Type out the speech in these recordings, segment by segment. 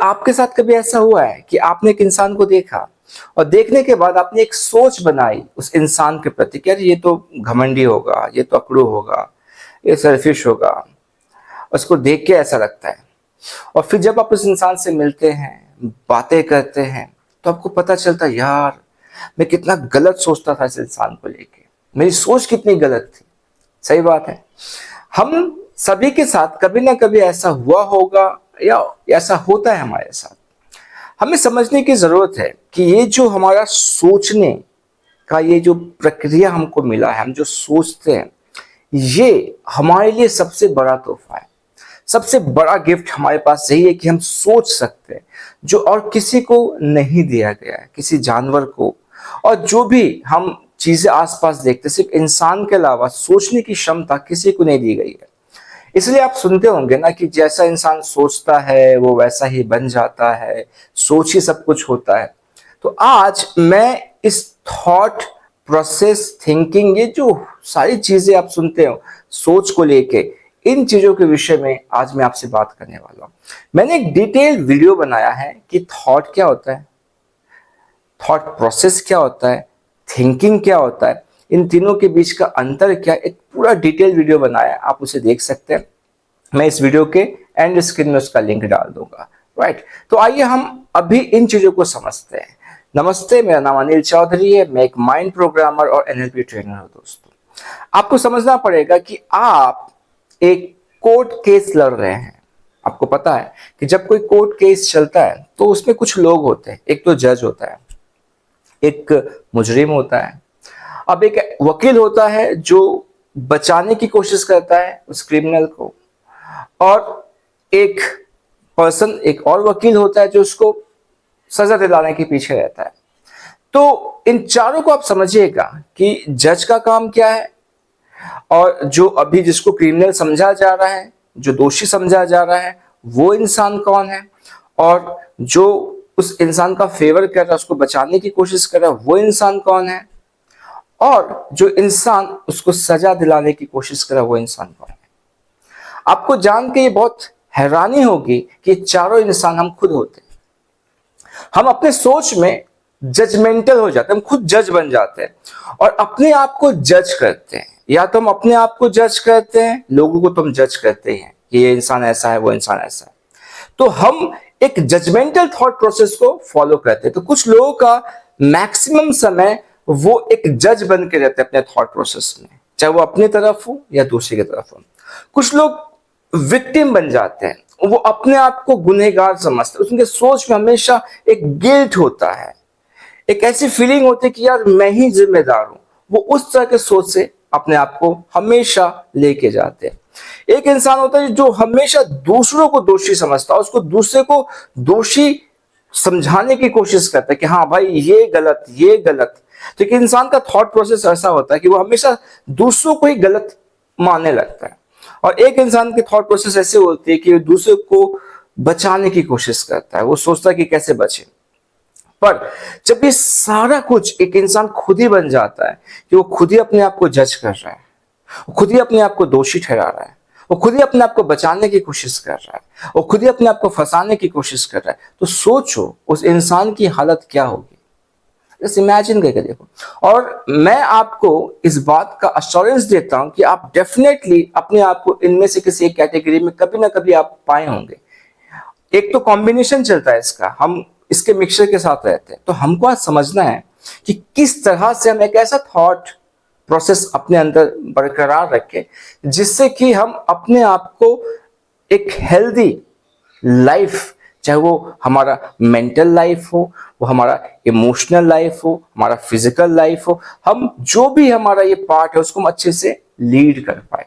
आपके साथ कभी ऐसा हुआ है कि आपने एक इंसान को देखा और देखने के बाद आपने एक सोच बनाई उस इंसान के प्रति कि यार ये तो घमंडी होगा, ये तो अकड़ू होगा, ये सेल्फिश होगा, उसको देख के ऐसा लगता है। और फिर जब आप उस इंसान से मिलते हैं, बातें करते हैं, तो आपको पता चलता है यार मैं कितना गलत सोचता था इस इंसान को लेके, मेरी सोच कितनी गलत थी। सही बात है। हम सभी के साथ कभी ना कभी ऐसा हुआ होगा या ऐसा होता है हमारे साथ। हमें समझने की जरूरत है कि ये जो हमारा सोचने का ये जो प्रक्रिया हमको मिला है, हम जो सोचते हैं, ये हमारे लिए सबसे बड़ा तोहफा है। सबसे बड़ा गिफ्ट हमारे पास यही है कि हम सोच सकते हैं, जो और किसी को नहीं दिया गया है, किसी जानवर को। और जो भी हम चीजें आसपास देखते हैं, सिर्फ इंसान के अलावा सोचने की क्षमता किसी को नहीं दी गई है। इसलिए आप सुनते होंगे ना कि जैसा इंसान सोचता है वो वैसा ही बन जाता है, सोच ही सब कुछ होता है। तो आज मैं इस थॉट प्रोसेस, थिंकिंग, ये जो सारी चीजें आप सुनते हो सोच को लेके, इन चीजों के विषय में आज मैं आपसे बात करने वाला हूं। मैंने एक डिटेल वीडियो बनाया है कि थॉट क्या होता है, थॉट प्रोसेस क्या होता है, थिंकिंग क्या होता है, इन तीनों के बीच का अंतर क्या है। एक पूरा डिटेल वीडियो बनाया है, आप उसे देख सकते हैं। मैं इस वीडियो के एंड स्क्रीन में उसका लिंक डाल दूंगा। राइट, तो आइए हम अभी इन चीजों को समझते हैं। नमस्ते, मेरा नाम अनिल चौधरी है। मैं एक माइंड प्रोग्रामर और एनएलपी ट्रेनर हूं। दोस्तों, आपको समझना पड़ेगा कि आप एक कोर्ट केस लड़ रहे हैं। आपको पता है कि जब कोई कोर्ट केस चलता है तो उसमें कुछ लोग होते हैं। एक तो जज होता है, एक मुजरिम होता है, अब एक वकील होता है जो बचाने की कोशिश करता है उस क्रिमिनल को, और एक पर्सन, एक और वकील होता है जो उसको सजा दिलाने के पीछे रहता है। तो इन चारों को आप समझिएगा कि जज का काम क्या है, और जो अभी जिसको क्रिमिनल समझा जा रहा है, जो दोषी समझा जा रहा है, वो इंसान कौन है, और जो उस इंसान का फेवर कर रहा है, उसको बचाने की कोशिश कर रहा है, वो इंसान कौन है, और जो इंसान उसको सजा दिलाने की कोशिश कर रहा है, वो इंसान कौन है। आपको जान के ये बहुत हैरानी होगी कि चारों इंसान हम खुद होते हैं। हम अपने सोच में जजमेंटल हो जाते हैं, हम खुद जज बन जाते हैं और अपने आप को जज करते हैं। या तो हम अपने आप को जज करते हैं, लोगों को तो हम जज करते हैं कि ये इंसान ऐसा है, वो इंसान ऐसा है। तो हम एक जजमेंटल थॉट प्रोसेस को फॉलो करते हैं। तो कुछ लोगों का मैक्सिमम समय वो एक जज बन के रहते हैं अपने थॉट प्रोसेस में, चाहे वो अपनी तरफ हो या दूसरे की तरफ हो। कुछ लोग विक्टिम बन जाते हैं, वो अपने आप को गुनहगार समझते हैं। उनके सोच में हमेशा एक गिल्ट होता है, एक ऐसी फीलिंग होती है कि यार मैं ही जिम्मेदार हूं। वो उस तरह के सोच से अपने आप को हमेशा लेके जाते हैं। एक इंसान होता है जो हमेशा दूसरों को दोषी समझता है, उसको दूसरे को दोषी समझाने की कोशिश करता है कि हाँ भाई ये गलत, ये गलत। तो एक इंसान का थॉट प्रोसेस ऐसा होता है कि वो हमेशा दूसरों को ही गलत मानने लगता है, और एक इंसान की थॉट प्रोसेस ऐसे होती है कि वो दूसरे को बचाने की कोशिश करता है। वो सोचता है कि कैसे बचे। पर जब ये सारा कुछ एक इंसान खुद ही बन जाता है कि वो खुद ही अपने आप को जज कर रहा है, वो खुद ही अपने आप को दोषी ठहरा रहा है, वो खुद ही अपने आप को बचाने की कोशिश कर रहा है, वो खुद ही अपने आप को फंसाने की कोशिश कर रहा है, तो सोचो उस इंसान की हालत क्या होगी। जस्ट इमेजिन करके देखो। और मैं आपको इस बात का अश्योरेंस देता हूं कि आप डेफिनेटली अपने आप को इनमें से किसी एक कैटेगरी में कभी ना कभी आप पाए होंगे। एक तो कॉम्बिनेशन चलता है इसका, हम इसके मिक्सचर के साथ रहते हैं। तो हमको आज समझना है कि किस तरह से हम एक ऐसा थॉट प्रोसेस अपने अंदर बरकरार रखें जिससे कि हम अपने आप को एक हेल्दी लाइफ, चाहे वो हमारा मेंटल लाइफ हो, वो हमारा इमोशनल लाइफ हो, हमारा फिजिकल लाइफ हो, हम जो भी हमारा ये पार्ट है उसको हम अच्छे से लीड कर पाए।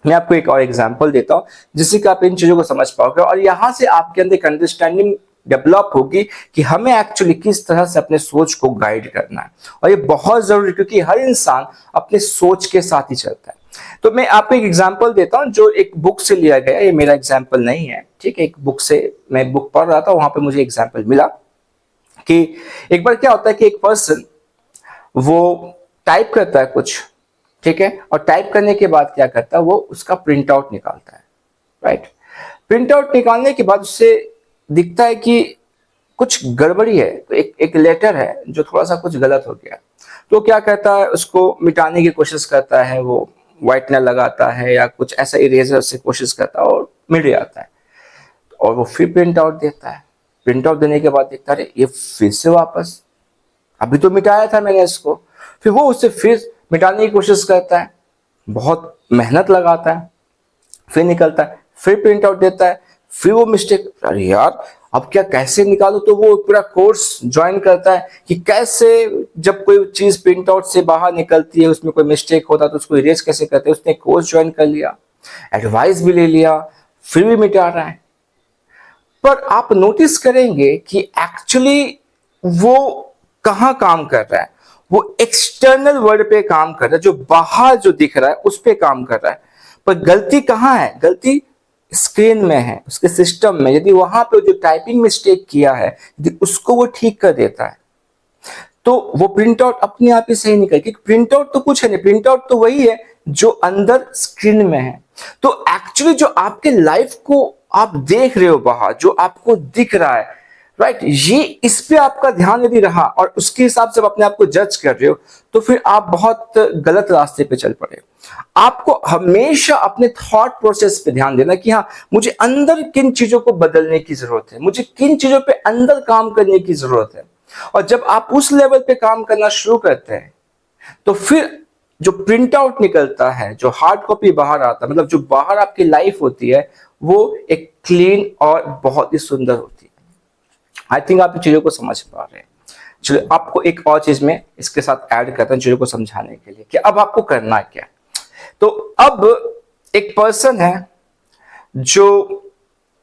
मैं आपको एक और एग्जांपल देता हूं जिससे कि आप इन चीजों को समझ पाओगे, और यहां से आपके अंदर एक अंडरस्टैंडिंग डेवलप होगी कि हमें एक्चुअली किस तरह से अपने सोच को गाइड करना है। और ये बहुत जरूरी, क्योंकि हर इंसान अपने सोच के साथ ही चलता है। तो मैं आपको एक एग्जांपल देता हूं जो एक बुक से लिया गया है। ये मेरा एग्जांपल नहीं है, ठीक है। एक बुक से, मैं बुक पढ़ रहा था, वहां पे मुझे एग्जांपल मिला कि एक बार क्या होता है कि एक पर्सन वो टाइप करता है कुछ, ठीक है, और टाइप करने के बाद क्या करता है, वो उसका प्रिंट आउट निकालता है। राइट, प्रिंट आउट निकालने के बाद उससे दिखता है कि कुछ गड़बड़ी है, तो एक लेटर है जो थोड़ा सा कुछ गलत हो गया, तो क्या कहता है, उसको मिटाने की कोशिश करता है, वो व्हाइटनर लगाता है या कुछ ऐसा इरेजर से कोशिश करता है और मिट जाता है। और वो फिर प्रिंट आउट देता है। प्रिंट आउट देने के बाद देखता है ये फिर से वापस, अभी तो मिटाया था मैंने इसको। फिर वो उससे फिर मिटाने की कोशिश करता है, बहुत मेहनत लगाता है, फिर निकलता है, फिर प्रिंट आउट देता है, फिर वो मिस्टेक, अरे यार अब क्या कैसे निकालू, तो वो पूरा कोर्स ज्वाइन करता है कि कैसे जब कोई चीज प्रिंट आउट से बाहर निकलती है, उसमें कोई मिस्टेक होता है तो उसको इरेज कैसे करते हैं। उसने कोर्स ज्वाइन कर लिया, एडवाइस भी ले लिया, फिर भी मिटा रहा है। पर आप नोटिस करेंगे कि एक्चुअली वो कहाँ काम कर रहा है, वो एक्सटर्नल वर्ल्ड पे काम कर रहा है, जो बाहर जो दिख रहा है उस पे काम कर रहा है। पर गलती कहाँ है, गलती स्क्रीन में है, उसके सिस्टम में। यदि वहां पे जो टाइपिंग मिस्टेक किया है, यदि उसको वो ठीक कर देता है तो वो प्रिंट आउट अपने आप ही सही निकल, क्योंकि प्रिंट आउट तो कुछ है नहीं, प्रिंट आउट तो वही है जो अंदर स्क्रीन में है। तो एक्चुअली जो आपके लाइफ को आप देख रहे हो बाहर, जो आपको दिख रहा है, राइट, ये इस पे आपका ध्यान यदि रहा और उसके हिसाब से आप अपने आप को जज कर रहे हो, तो फिर आप बहुत गलत रास्ते पे चल पड़े। आपको हमेशा अपने थॉट प्रोसेस पे ध्यान देना कि हाँ, मुझे अंदर किन चीजों को बदलने की जरूरत है, मुझे किन चीजों पे अंदर काम करने की जरूरत है। और जब आप उस लेवल पे काम करना शुरू करते हैं, तो फिर जो प्रिंट आउट निकलता है, जो हार्ड कॉपी बाहर आता है, मतलब जो बाहर आपकी लाइफ होती है, वो एक क्लीन और बहुत ही सुंदर होती है। आई थिंक आप इन चीजों को समझ पा रहे हैं। चलिए आपको एक और चीज में इसके साथ ऐड करता हूं चीजों को समझाने के लिए कि अब आपको करना क्या। तो अब एक पर्सन है जो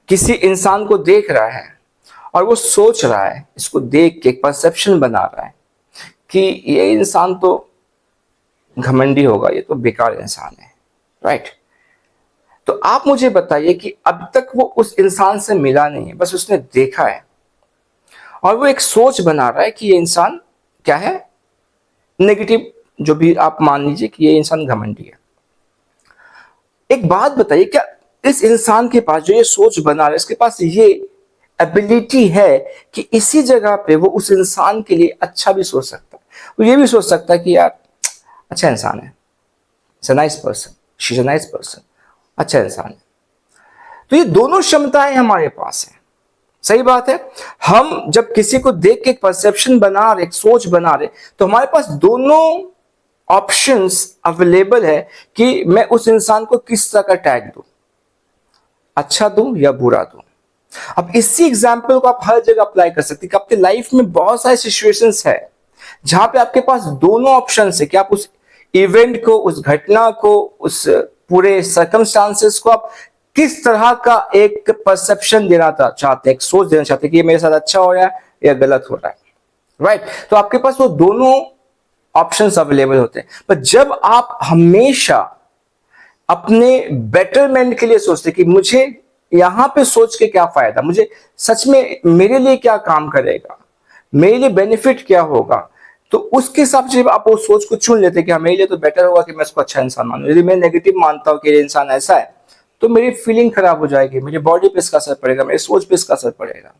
किसी इंसान को देख रहा है और वो सोच रहा है, इसको देख के एक परसेप्शन बना रहा है कि ये इंसान तो घमंडी होगा, ये तो बेकार इंसान है, राइट। तो आप मुझे बताइए कि अब तक वो उस इंसान से मिला नहीं है, बस उसने देखा है और वो एक सोच बना रहा है कि ये इंसान क्या है, नेगेटिव, जो भी आप मान लीजिए कि ये इंसान घमंडी है। एक बात बताइए, क्या इस इंसान के पास जो ये सोच बना रहा है, इसके पास ये एबिलिटी है कि इसी जगह पे वो उस इंसान के लिए अच्छा भी सोच सकता है, वो ये भी सोच सकता है कि यार अच्छा इंसान है, it's a nice person, she is a nice person, अच्छा इंसान है। तो ये दोनों क्षमताएं हमारे पास है। सही बात है। हम जब किसी को देख के एक परसेप्शन बना रहे, एक सोच बना रहे, तो हमारे पास दोनों ऑप्शंस अवेलेबल है कि मैं उस इंसान को किस तरह का टैग दूं, अच्छा दूं या बुरा दूं। अब इसी एग्जाम्पल को आप हर जगह अप्लाई कर सकते हैं कि आपके लाइफ में बहुत सारे सिचुएशंस है जहां पे आपके पास दोनों ऑप्शन है कि आप उस इवेंट को, उस घटना को, उस पूरे सर्कमस्टांसेस को आप किस तरह का एक परसेप्शन देना चाहते हैं, एक सोच देना चाहते हैं कि ये मेरे साथ अच्छा हो रहा है या गलत हो रहा है, राइट। तो आपके पास वो दोनों ऑप्शंस अवेलेबल होते हैं। पर जब आप हमेशा अपने बेटरमेंट के लिए सोचते कि मुझे यहां पे सोच के क्या फायदा, मुझे सच में मेरे लिए क्या काम करेगा, मेरे लिए बेनिफिट क्या होगा, तो उसके हिसाब से आप वो सोच को चुन लेते कि हाँ मेरे लिए तो बेटर होगा कि मैं इसको अच्छा इंसान मानूं। यदि मैं नेगेटिव मानता हूं कि ये इंसान ऐसा है, तो मेरी फीलिंग खराब हो जाएगी, मेरी बॉडी पे इसका असर पड़ेगा, मेरी सोच पे इसका असर पड़ेगा।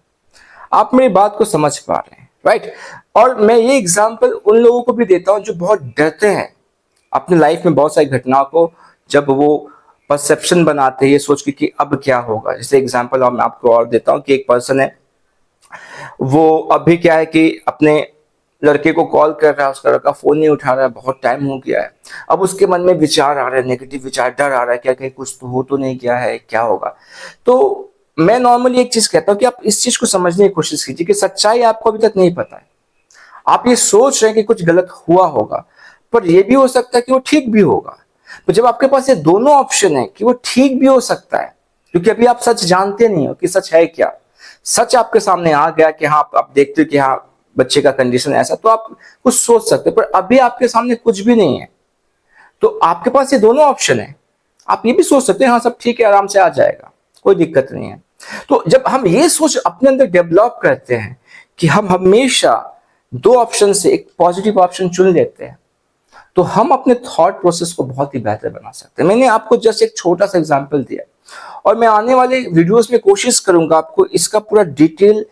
आप मेरी बात को समझ पा रहे हैं, राइट। और मैं ये एग्जाम्पल उन लोगों को भी देता हूं जो बहुत डरते हैं अपनी लाइफ में बहुत सारी घटनाओं को, जब वो परसेप्शन बनाते हैं ये सोच के कि अब क्या होगा। जैसे एग्जाम्पल मैं आपको और देता हूं कि एक पर्सन है, वो अभी क्या है कि अपने लड़के को कॉल कर रहा है, उसका लड़का फोन नहीं उठा रहा है, बहुत टाइम हो गया है। अब उसके मन में विचार आ रहे हैं, नेगेटिव विचार, डर आ रहा है, क्या कहीं कुछ तो हो तो नहीं गया है, क्या होगा। तो मैं नॉर्मली एक चीज कहता हूँ कि आप इस चीज को समझने की कोशिश कीजिए कि सच्चाई आपको अभी तक नहीं पता है। आप ये सोच रहे हैं कि कुछ गलत हुआ होगा, पर यह भी हो सकता है कि वो ठीक भी होगा। तो जब आपके पास ये दोनों ऑप्शन है कि वो ठीक भी हो सकता है, क्योंकि अभी आप सच जानते नहीं हो कि सच है क्या। सच आपके सामने आ गया कि हाँ, आप देखते हो कि हाँ बच्चे का कंडीशन ऐसा, तो आप कुछ सोच सकते हो, पर अभी आपके सामने कुछ भी नहीं है। तो आपके पास ये दोनों ऑप्शन है। आप ये भी सोच सकते हैं हाँ सब ठीक है, आराम से आ जाएगा, कोई दिक्कत नहीं है। तो जब हम ये सोच अपने अंदर डेवलप करते हैं कि हम हमेशा दो ऑप्शन से एक पॉजिटिव ऑप्शन चुन लेते हैं, तो हम अपने थॉट प्रोसेस को बहुत ही बेहतर बना सकते हैं। मैंने आपको जस्ट एक छोटा सा एग्जांपल दिया और मैं आने वाले वीडियोस में कोशिश करूंगा आपको इसका पूरा डिटेल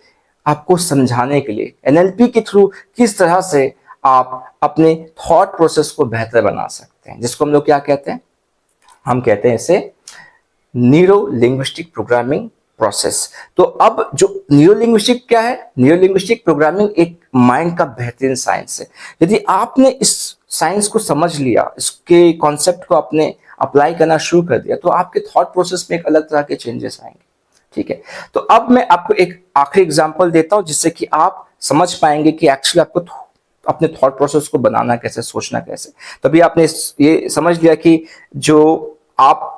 आपको समझाने के लिए, एनएलपी के थ्रू किस तरह से आप अपने थॉट प्रोसेस को बेहतर बना सकते हैं, जिसको हम लोग क्या कहते हैं, हम कहते हैं इसे न्यूरो लिंग्विस्टिक प्रोग्रामिंग प्रोसेस। तो अब जो न्यूरो लिंग्विस्टिक क्या है, न्यूरो लिंग्विस्टिक प्रोग्रामिंग एक माइंड का बेहतरीन साइंस है। यदि आपने इस साइंस को समझ लिया, इसके कॉन्सेप्ट को आपने अप्लाई करना शुरू कर दिया, तो आपके थॉट प्रोसेस में एक अलग तरह के चेंजेस आएंगे। ठीक है, तो अब मैं आपको एक आखिरी एग्जांपल देता हूं जिससे कि आप समझ पाएंगे कि एक्चुअली आपको अपने थॉट प्रोसेस को बनाना कैसे, सोचना कैसे। तभी आपने ये समझ लिया कि जो आप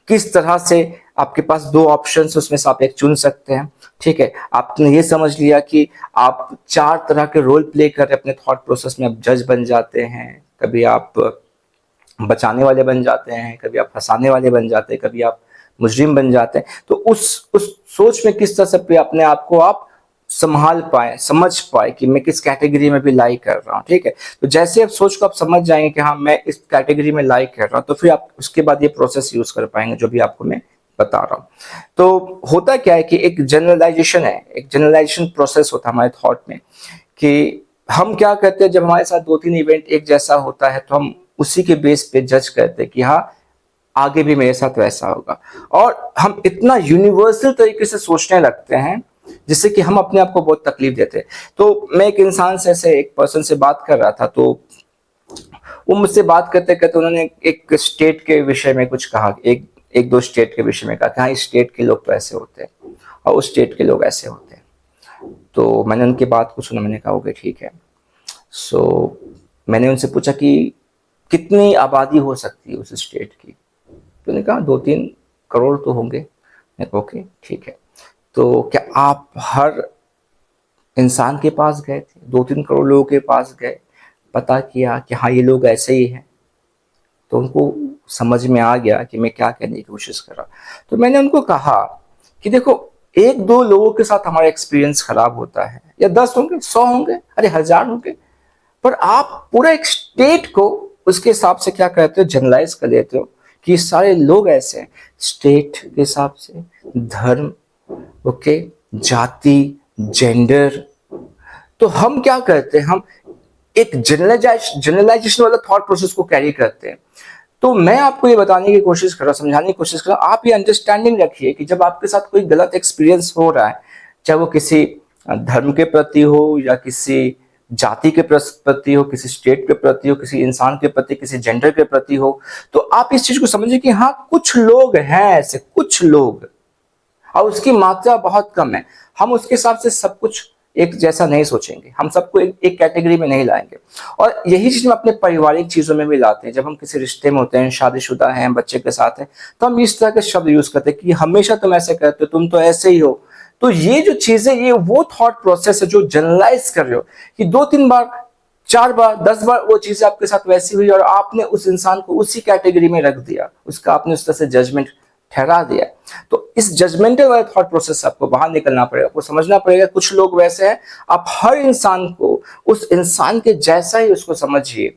किस तरह से, आपके पास दो ऑप्शंस, उसमें से आप एक चुन सकते हैं। ठीक है, आपने ये समझ लिया कि आप 4 तरह के रोल प्ले कर रहे हैं अपने थॉट प्रोसेस में। आप जज बन जाते हैं, कभी आप बचाने वाले बन जाते हैं, कभी आप फंसाने वाले बन जाते हैं, कभी आप मुजरिम बन जाते हैं। तो उस सोच में किस तरह से अपने आप को आप संभाल पाए, समझ पाए कि मैं किस कैटेगरी में भी लाई कर रहा हूँ। ठीक है, तो जैसे आप सोच को आप समझ जाएंगे कि हाँ मैं इस कैटेगरी में लाई कर रहा हूँ, तो फिर आप उसके बाद ये प्रोसेस यूज कर पाएंगे जो भी आपको मैं बता रहा हूँ। तो होता क्या है कि एक जनरलाइजेशन है, एक जनरलाइजेशन प्रोसेस होता है हमारे थॉट में, कि हम क्या करते हैं, जब हमारे साथ 2-3 इवेंट एक जैसा होता है तो हम उसी के बेस पे जज करते हैं कि हाँ आगे भी मेरे साथ वैसा होगा, और हम इतना यूनिवर्सल तरीके से सोचने लगते हैं जिससे कि हम अपने आप को बहुत तकलीफ देते हैं। तो मैं एक इंसान से, ऐसे एक पर्सन से बात कर रहा था, तो वो मुझसे बात करते करते उन्होंने एक स्टेट के विषय में कुछ कहा, एक दो स्टेट के विषय में कहा कि हाँ इस स्टेट के लोग तो ऐसे होते हैं और उस स्टेट के लोग ऐसे होते हैं। तो मैंने उनकी बात को सुना, मैंने कहा ओके ठीक है। सो मैंने उनसे पूछा कि कितनी आबादी हो सकती है उस स्टेट की, तो उन्होंने कहा 2-3 करोड़ तो होंगे। मैं कहा ओके ठीक है, तो क्या आप हर इंसान के पास गए थे, 2-3 करोड़ लोगों के पास गए, पता किया कि हाँ ये लोग ऐसे ही हैं? तो उनको समझ में आ गया कि मैं क्या कहने की कोशिश कर रहा। तो मैंने उनको कहा कि देखो 1-2 लोगों के साथ हमारा एक्सपीरियंस खराब होता है, या 10 होंगे, 100 होंगे, अरे 1000 होंगे, पर आप पूरा एक स्टेट को उसके हिसाब से क्या करते हो, जनरलाइज कर देते हो कि सारे लोग ऐसे हैं। स्टेट के हिसाब से, धर्म, ओके, जाति, जेंडर। तो हम क्या करते हैं, हम एक जनरलाइजेशन वाला थॉट प्रोसेस को कैरी करते हैं। तो मैं आपको ये बताने की कोशिश कर रहा हूँ, समझाने की कोशिश कर रहा हूँ, आप ये अंडरस्टैंडिंग रखिए कि जब आपके साथ कोई गलत एक्सपीरियंस हो रहा है, चाहे वो किसी धर्म के प्रति हो, या किसी जाति के प्रति हो, किसी स्टेट के प्रति हो, किसी इंसान के प्रति, किसी जेंडर के प्रति हो, तो आप इस चीज को समझिए कि हाँ कुछ लोग हैं ऐसे, कुछ लोग, और उसकी मात्रा बहुत कम है। हम उसके हिसाब से सब कुछ एक जैसा नहीं सोचेंगे, हम सबको एक कैटेगरी में नहीं लाएंगे। और यही चीज हम अपने पारिवारिक चीजों में भी लाते हैं। जब हम किसी रिश्ते में होते हैं, शादीशुदा हैं, बच्चे के साथ हैं, तो हम इस तरह के शब्द यूज करते हैं कि हमेशा तुम ऐसे करते हो, तुम तो ऐसे ही हो। तो ये जो चीजें, ये वो थॉट प्रोसेस है जो जनरलाइज कर रहे हो कि 2-3 बार, 4 बार, 10 बार वो चीजें आपके साथ वैसी हुई और आपने उस इंसान को उसी कैटेगरी में रख दिया, उसका आपने उस तरह से जजमेंट ठहरा दिया। तो इस जजमेंटल वाले थॉट प्रोसेस से आपको बाहर निकलना पड़ेगा, आपको समझना पड़ेगा कुछ लोग वैसे हैं। आप हर इंसान को उस इंसान के जैसा ही उसको समझिए,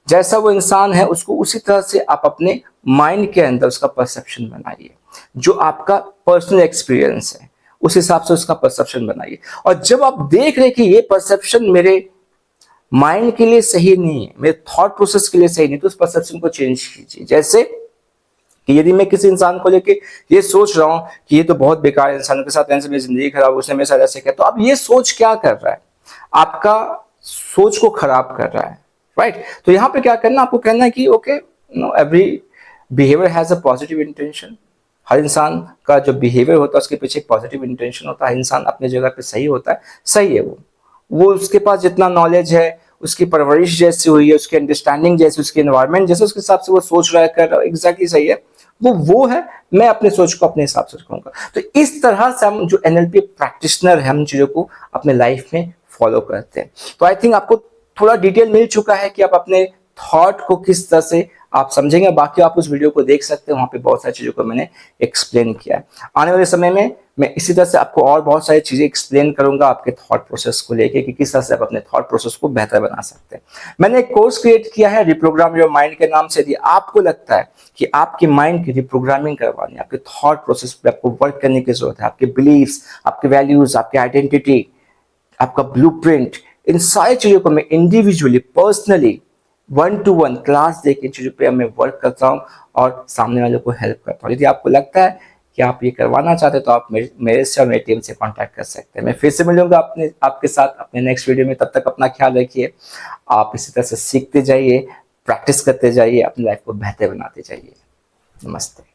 जैसा वो इंसान है उसको उसी तरह से आप अपने माइंड के अंदर उसका परसेप्शन बनाइए। जो आपका पर्सनल एक्सपीरियंस है उस हिसाब से उसका परसेप्शन बनाइए। और जब आप देख रहे कि ये परसेप्शन मेरे माइंड के लिए सही नहीं है, मेरे थॉट प्रोसेस के लिए सही नहीं, तो उस परसेप्शन को चेंज कीजिए। जैसे कि यदि मैं किसी इंसान को लेके ये सोच रहा हूं कि ये तो बहुत बेकार इंसान के साथ रहने से मेरी जिंदगी खराब, उसने मेरे साथ ऐसे किया, तो अब ये सोच क्या कर रहा है, आपका सोच को खराब कर रहा है, राइट। तो यहाँ पे क्या करना, आपको कहना है कि okay, every behaviour has a positive intention. हर इंसान का जो बिहेवियर होता है उसके पीछे एक पॉजिटिव इंटेंशन होता है। इंसान अपने जगह पे सही होता है, सही है वो उसके पास जितना नॉलेज है, उसकी परवरिश जैसी हुई है, उसकी अंडरस्टैंडिंग जैसी, उसके एनवायरनमेंट जैसे, उसके हिसाब से वो सोच रहा है, कर रहा है, एग्जैक्टली सही है, वो है। मैं अपने सोच को अपने हिसाब से रखूंगा। तो इस तरह से हम जो एनएलपी प्रैक्टिशनर है, हम चीजों को अपने लाइफ में फॉलो करते हैं। तो आई थिंक आपको थोड़ा डिटेल मिल चुका है कि आप अपने थॉट को किस तरह से आप समझेंगे। बाकी आप उस वीडियो को देख सकते हैं, वहाँ पे बहुत सारी चीज़ों को मैंने एक्सप्लेन किया है। आने वाले समय में मैं इसी तरह से आपको और बहुत सारी चीज़ें एक्सप्लेन करूंगा आपके थॉट प्रोसेस को लेके, कि किस तरह से आप अपने थॉट प्रोसेस को बेहतर बना सकते हैं। मैंने एक कोर्स क्रिएट किया है रिप्रोग्राम योर माइंड के नाम से। यदि आपको लगता है कि आपके माइंड की रिप्रोग्रामिंग करवानी है, आपके थॉट प्रोसेस पे आपको वर्क करने की जरूरत है, आपके बिलीव्स, आपके वैल्यूज, आपकी आइडेंटिटी, आपका ब्लूप्रिंट, इन सारी चीजों को मैं इंडिविजुअली, पर्सनली, 1-to-1 क्लास देके इन चीजों पे मैं वर्क करता हूँ और सामने वालों को हेल्प करता हूँ। यदि आपको लगता है कि आप ये करवाना चाहते हैं तो आप मेरे से और मेरी टीम से कांटेक्ट कर सकते हैं। मैं फिर से मिलूंगा आपके साथ अपने नेक्स्ट वीडियो में। तब तक अपना ख्याल रखिए। आप इसी तरह से सीखते जाइए, प्रैक्टिस करते जाइए, अपनी लाइफ को बेहतर बनाते जाइए। नमस्ते।